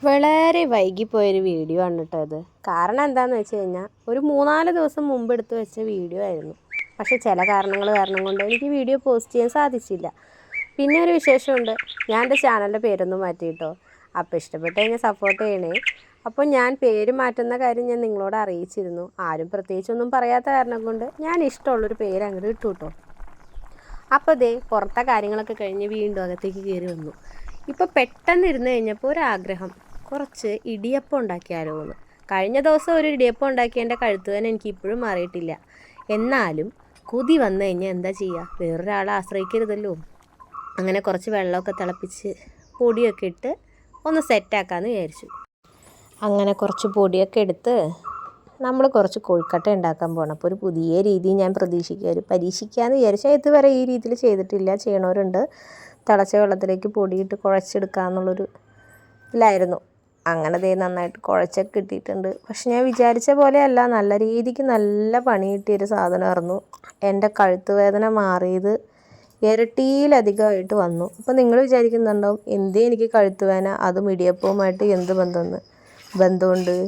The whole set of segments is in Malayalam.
വളരെ വൈകിപ്പോയൊരു വീഡിയോ ആണ് കേട്ടോ ഇത്. കാരണം എന്താണെന്ന് വെച്ച് കഴിഞ്ഞാൽ ഒരു 3-4 ദിവസം മുമ്പ് എടുത്ത് വെച്ച വീഡിയോ ആയിരുന്നു. പക്ഷേ ചില കാരണം കൊണ്ട് എനിക്ക് വീഡിയോ പോസ്റ്റ് ചെയ്യാൻ സാധിച്ചില്ല. പിന്നെ ഒരു വിശേഷമുണ്ട്, ഞാൻ എൻ്റെ ചാനലിൻ്റെ പേരൊന്നും മാറ്റിയിട്ടോ. അപ്പോൾ ഇഷ്ടപ്പെട്ട് കഴിഞ്ഞാൽ സപ്പോർട്ട് ചെയ്യണേ. അപ്പോൾ ഞാൻ പേര് മാറ്റുന്ന കാര്യം ഞാൻ നിങ്ങളോട് അറിയിച്ചിരുന്നു. ആരും പ്രത്യേകിച്ചൊന്നും പറയാത്ത കാരണം കൊണ്ട് ഞാൻ ഇഷ്ടമുള്ളൊരു പേര് അങ്ങോട്ട് ഇട്ടു കേട്ടോ. അപ്പോൾ ദേ പുറത്തെ കാര്യങ്ങളൊക്കെ കഴിഞ്ഞ് വീണ്ടും അകത്തേക്ക് കയറി വന്നു. ഇപ്പോൾ പെട്ടെന്ന് ഇരുന്ന് കഴിഞ്ഞപ്പോൾ ഒരാഗ്രഹം, കുറച്ച് ഇടിയപ്പം ഉണ്ടാക്കിയാലോ എന്ന്. കഴിഞ്ഞ ദിവസം ഒരു ഇടിയപ്പം ഉണ്ടാക്കി എൻ്റെ കഴുത്ത് തന്നെ എനിക്ക് ഇപ്പോഴും മാറിയിട്ടില്ല. എന്നാലും കൊതി വന്നു കഴിഞ്ഞാൽ എന്താ ചെയ്യുക, വേറൊരാളെ ആശ്രയിക്കരുതല്ലോ. അങ്ങനെ കുറച്ച് വെള്ളമൊക്കെ തിളപ്പിച്ച് പൊടിയൊക്കെ ഇട്ട് ഒന്ന് സെറ്റാക്കാമെന്ന് വിചാരിച്ചു. അങ്ങനെ കുറച്ച് പൊടിയൊക്കെ എടുത്ത് നമ്മൾ കുറച്ച് കൊഴുക്കട്ട ഉണ്ടാക്കാൻ പോകണം. അപ്പോൾ ഒരു പുതിയ രീതി ഞാൻ പരീക്ഷിക്കാമെന്ന് വിചാരിച്ചാൽ ഇതുവരെ ഈ രീതിയിൽ ചെയ്തിട്ടില്ല. ചെയ്യണവരുണ്ട്. തിളച്ച വെള്ളത്തിലേക്ക് പൊടിയിട്ട് കുഴച്ചെടുക്കാമെന്നുള്ളൊരു ഇതിലായിരുന്നു. അങ്ങനെ ദേ നന്നായിട്ട് കുഴച്ചൊക്കെ കിട്ടിയിട്ടുണ്ട്. പക്ഷെ ഞാൻ വിചാരിച്ച പോലെയല്ല, നല്ല രീതിക്ക് നല്ല പണി കിട്ടിയൊരു സാധനമായിരുന്നു. എൻ്റെ കഴുത്ത് വേദന മാറിയത് ഇരട്ടിയിലധികമായിട്ട് വന്നു. അപ്പോൾ നിങ്ങൾ വിചാരിക്കുന്നുണ്ടാവും, എന്തേ എനിക്ക് കഴുത്ത് വേദന, അതും ഇടിയപ്പവുമായിട്ട് എന്ത് ബന്ധമുണ്ട്?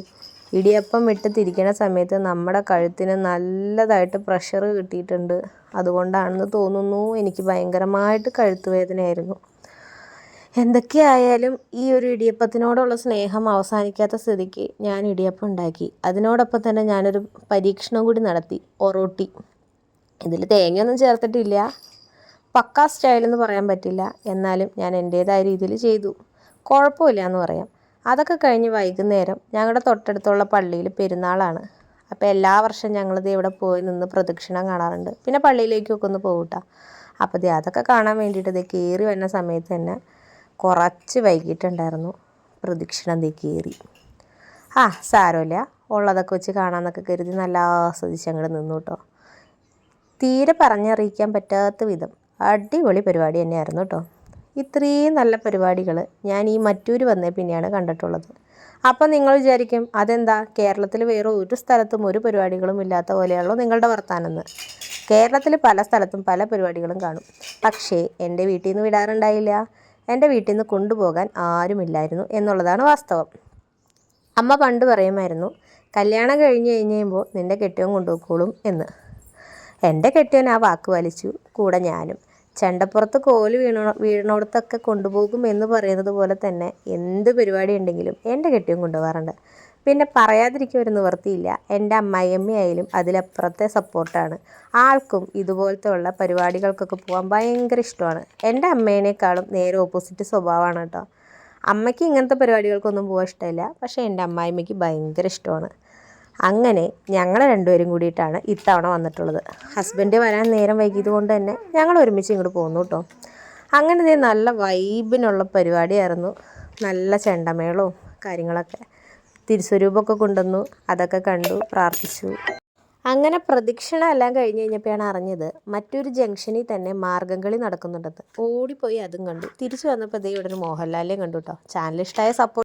ഇടിയപ്പം ഇട്ട് തിരിക്കണ സമയത്ത് നമ്മുടെ കഴുത്തിന് നല്ലതായിട്ട് പ്രഷർ കിട്ടിയിട്ടുണ്ട്. അതുകൊണ്ടാണെന്ന് തോന്നുന്നു എനിക്ക് ഭയങ്കരമായിട്ട് കഴുത്ത് വേദനയായിരുന്നു. എന്തൊക്കെയായാലും ഈ ഒരു ഇടിയപ്പത്തിനോടുള്ള സ്നേഹം അവസാനിക്കാത്ത സ്ഥിതിക്ക് ഞാൻ ഇടിയപ്പം ഉണ്ടാക്കി. അതിനോടൊപ്പം തന്നെ ഞാനൊരു പരീക്ഷണം കൂടി നടത്തി, ഒറോട്ടി. ഇതിൽ തേങ്ങയൊന്നും ചേർത്തിട്ടില്ല, പക്കാ സ്റ്റൈലെന്ന് പറയാൻ പറ്റില്ല. എന്നാലും ഞാൻ എൻ്റേതായ രീതിയിൽ ചെയ്തു. കുഴപ്പമില്ല എന്ന് പറയാം. അതൊക്കെ കഴിഞ്ഞ് വൈകുന്നേരം ഞങ്ങളുടെ തൊട്ടടുത്തുള്ള പള്ളിയിൽ പെരുന്നാളാണ്. അപ്പോൾ എല്ലാ വർഷവും ഞങ്ങളിത് ഇവിടെ പോയി നിന്ന് പ്രദക്ഷിണം കാണാറുണ്ട്. പിന്നെ പള്ളിയിലേക്കൊക്കെ ഒന്ന് പോകട്ടോ. അപ്പോൾ അതൊക്കെ കാണാൻ വേണ്ടിയിട്ട് ഇത് കയറി വരുന്ന സമയത്ത് തന്നെ കുറച്ച് വൈകിട്ടുണ്ടായിരുന്നു. പ്രദക്ഷിണം കയറി. സാരമില്ല, ഉള്ളതൊക്കെ വെച്ച് കാണാമെന്നൊക്കെ കരുതി നല്ല ആസ്വദിച്ച് അങ്ങോട്ട് നിന്നു കേട്ടോ. തീരെ പറഞ്ഞറിയിക്കാൻ പറ്റാത്ത വിധം അടിപൊളി പരിപാടി തന്നെയായിരുന്നു കേട്ടോ. ഇത്രയും നല്ല പരിപാടികൾ ഞാൻ ഈ മറ്റൂർ വന്നേ പിന്നെയാണ് കണ്ടിട്ടുള്ളത്. അപ്പം നിങ്ങൾ വിചാരിക്കും, അതെന്താ കേരളത്തിൽ വേറെ ഒരു സ്ഥലത്തും ഒരു പരിപാടികളും ഇല്ലാത്ത പോലെയാണല്ലോ നിങ്ങളുടെ വർത്താനെന്ന്. കേരളത്തിൽ പല സ്ഥലത്തും പല പരിപാടികളും കാണും. പക്ഷേ എൻ്റെ വീട്ടിൽ നിന്ന് വിടാറുണ്ടായില്ല. എൻ്റെ വീട്ടിൽ നിന്ന് കൊണ്ടുപോകാൻ ആരുമില്ലായിരുന്നു എന്നുള്ളതാണ് വാസ്തവം. അമ്മ പണ്ട് പറയുമായിരുന്നു, കല്യാണം കഴിഞ്ഞ് കഴിയുമ്പോൾ നിൻ്റെ കെട്ടിയവൻ കൊണ്ടുപോയിക്കോളും എന്ന്. എൻ്റെ കെട്ടിയവൻ ആ വാക്ക് വലിച്ചു, കൂടെ ഞാനും. ചെണ്ടപ്പുറത്ത് കോല് വീണോടത്തൊക്കെ കൊണ്ടുപോകും എന്ന് പറയുന്നത് പോലെ തന്നെ എന്ത് പരിപാടി ഉണ്ടെങ്കിലും എൻ്റെ കെട്ടിയവൻ കൊണ്ടുപോകാറുണ്ട്. പിന്നെ പറയാതിരിക്കാൻ ഒരു നിവൃത്തിയില്ല. എൻ്റെ അമ്മായിയമ്മയായാലും അതിലപ്പുറത്തെ സപ്പോർട്ടാണ്. ആൾക്കും ഇതുപോലത്തെ ഉള്ള പരിപാടികൾക്കൊക്കെ പോകാൻ ഭയങ്കര ഇഷ്ടമാണ്. എൻ്റെ അമ്മേനേക്കാളും നേരെ ഓപ്പോസിറ്റ് സ്വഭാവമാണ് കേട്ടോ. അമ്മയ്ക്ക് ഇങ്ങനത്തെ പരിപാടികൾക്കൊന്നും പോകാൻ ഇഷ്ടമില്ല. പക്ഷേ എൻ്റെ അമ്മായിയമ്മയ്ക്ക് ഭയങ്കര ഇഷ്ടമാണ്. അങ്ങനെ ഞങ്ങൾ രണ്ടുപേരും കൂടിയിട്ടാണ് ഇത്തവണ വന്നിട്ടുള്ളത്. ഹസ്ബൻഡ് വരാൻ നേരം വൈകിയത് കൊണ്ട് തന്നെ ഞങ്ങൾ ഒരുമിച്ച് ഇങ്ങോട്ട് പോന്നു കേട്ടോ. അങ്ങനെ നല്ല വൈബിനുള്ള പരിപാടിയായിരുന്നു. നല്ല ചെണ്ടമേളവും കാര്യങ്ങളൊക്കെ. തിരുസ്വരൂപമൊക്കെ കൊണ്ടുവന്നു, അതൊക്കെ കണ്ടു, പ്രാർത്ഥിച്ചു. അങ്ങനെ പ്രദക്ഷിണം എല്ലാം കഴിഞ്ഞ് കഴിഞ്ഞപ്പോഴാണ് അറിഞ്ഞത് മറ്റൊരു ജംഗ്ഷനിൽ തന്നെ മാർഗ്ഗംകളി നടക്കുന്നുണ്ടെന്ന്. ഓടിപ്പോയി അതും കണ്ടു. തിരിച്ചു വന്നപ്പോൾ ഇവിടെ ഒരു മോഹൻലാലിനെയും കണ്ടു കേട്ടോ. ചാനൽ ഇഷ്ടമായ സപ്പോർട്ട്